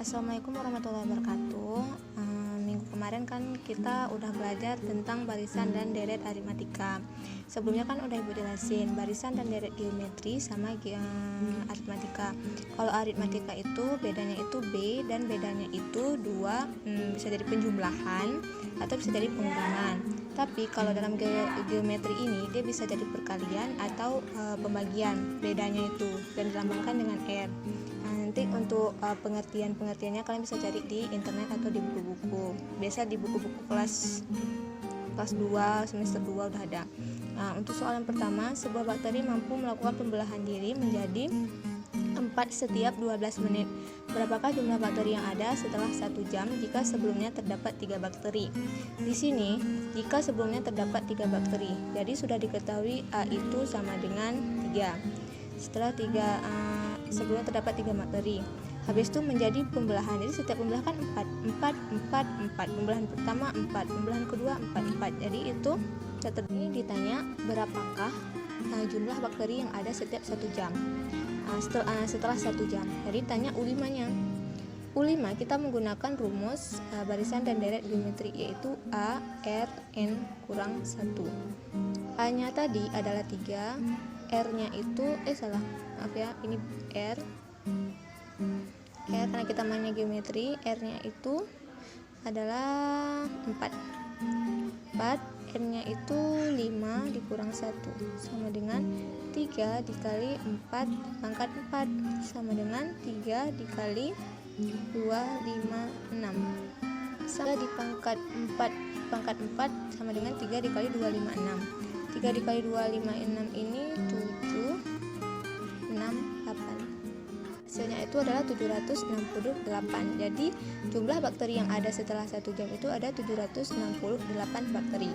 Assalamualaikum warahmatullahi wabarakatuh. Minggu kemarin kan kita udah belajar tentang barisan dan deret aritmatika. Sebelumnya kan udah ibu jelasin barisan dan deret geometri sama aritmatika. Kalau aritmatika itu bedanya itu B dan bedanya itu dua, bisa jadi penjumlahan atau bisa jadi pengurangan. Tapi kalau dalam geometri ini dia bisa jadi perkalian atau pembagian, bedanya itu, dan dilambangkan dengan R. Nanti untuk pengertiannya kalian bisa cari di internet atau di buku-buku. Biasa di buku-buku kelas 2 semester 2 udah ada. Untuk soal yang pertama, sebuah bakteri mampu melakukan pembelahan diri menjadi 4 setiap 12 menit. Berapakah jumlah bakteri yang ada setelah 1 jam jika sebelumnya terdapat 3 bakteri? Di sini, jika sebelumnya terdapat 3 bakteri, jadi sudah diketahui A itu sama dengan 3. Setelah sebelumnya terdapat 3 bakteri. Habis itu menjadi pembelahan. Jadi setiap pembelahan kan 4. Pembelahan pertama 4, pembelahan kedua 4. Jadi itu ini ditanya berapakah jumlah bakteri yang ada setiap 1 jam. Setelah 1 jam. Jadi tanya U5-nya. U5 kita menggunakan rumus barisan dan deret geometri, yaitu A, R, N kurang 1. A-nya tadi adalah 3, R-nya itu ini R karena kita mainnya geometri, R-nya itu adalah 4, R-nya itu 5 dikurang 1 sama dengan 3 dikali 4 pangkat 4 sama dengan 3 dikali 2, 5, 6 sama di pangkat 4 sama dengan 3 dikali 2, 5, 6. 3 dikali 2, 5, 6 ini 7, 6, 8. Hasilnya itu adalah 768. Jadi jumlah bakteri yang ada setelah 1 jam itu ada 768 bakteri.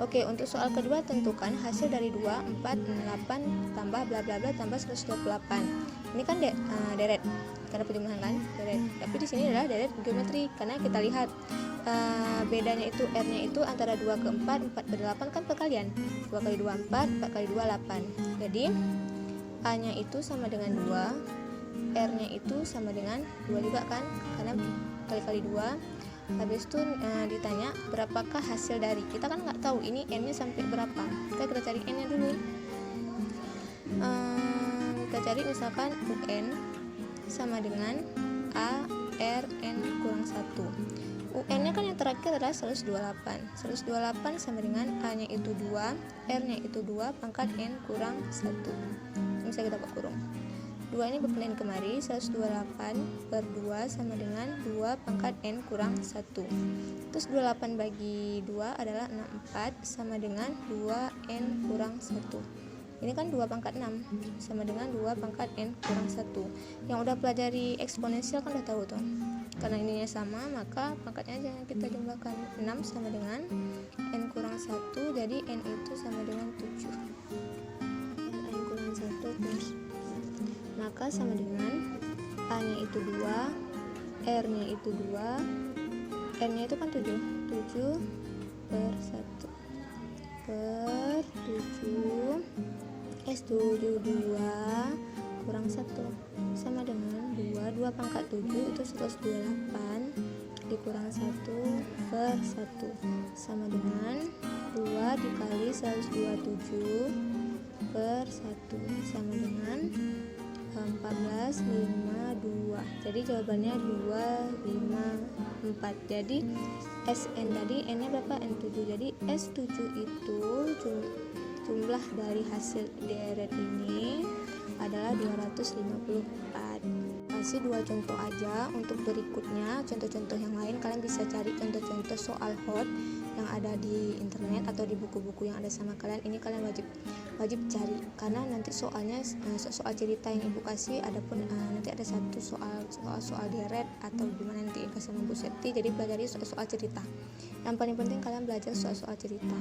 Oke, untuk soal kedua, tentukan hasil dari 2, 4, 8 tambah bla bla bla tambah 128. Ini kan deret karena penjumlahan kan deret. Tapi di sini adalah deret geometri karena kita lihat bedanya itu R-nya itu antara 2 ke 4, 4 ke 8 kan perkalian. 2 kali 2 4, 4 kali 2 8. Jadi A-nya itu sama dengan 2, R-nya itu sama dengan 2 juga kan, karena kali-kali 2. Habis itu ditanya berapakah hasil dari, kita kan nggak tahu ini N-nya sampai berapa, kita cari N-nya dulu. Kita cari misalkan UN sama dengan A, R, N kurang 1. UN-nya kan yang terakhir adalah 128. 128 sama dengan A-nya itu 2, R-nya itu 2 pangkat N kurang 1. Bisa kita buat kurung. 2 ini berpindah kemari, 128 per 2 sama dengan 2 pangkat N kurang 1. Terus 28 bagi 2 adalah 64 sama dengan 2N kurang 1. Ini kan 2 pangkat 6 sama dengan 2 pangkat N kurang 1. Yang udah pelajari eksponensial kan udah tahu tuh. Karena ininya sama, maka pangkatnya aja kita jumlahkan. 6 sama dengan N kurang 1, jadi N itu sama dengan 7. N kurang 1 plus, maka sama dengan A-nya itu 2, R-nya itu 2, N-nya itu kan 7 per 1 per 7 S7 2 kurang 1 sama dengan 2 pangkat 7 itu 128 dikurang 1 per 1 sama dengan 2 dikali 127 per 1 sama dengan 14, 5, 2. Jadi jawabannya 2, 5, 4. Jadi SN tadi N-nya berapa? N7. Jadi S7 itu jumlah dari hasil deret ini adalah 254. Kasih 2 contoh aja. Untuk berikutnya, contoh-contoh yang lain kalian bisa cari contoh-contoh soal hot yang ada di internet atau di buku-buku yang ada sama kalian. Ini kalian wajib cari karena nanti soalnya soal cerita yang ibu kasih, adapun nanti ada satu soal deret atau gimana nanti kasih sama Bu Septi. Jadi pelajari soal cerita. Yang paling penting kalian belajar soal cerita.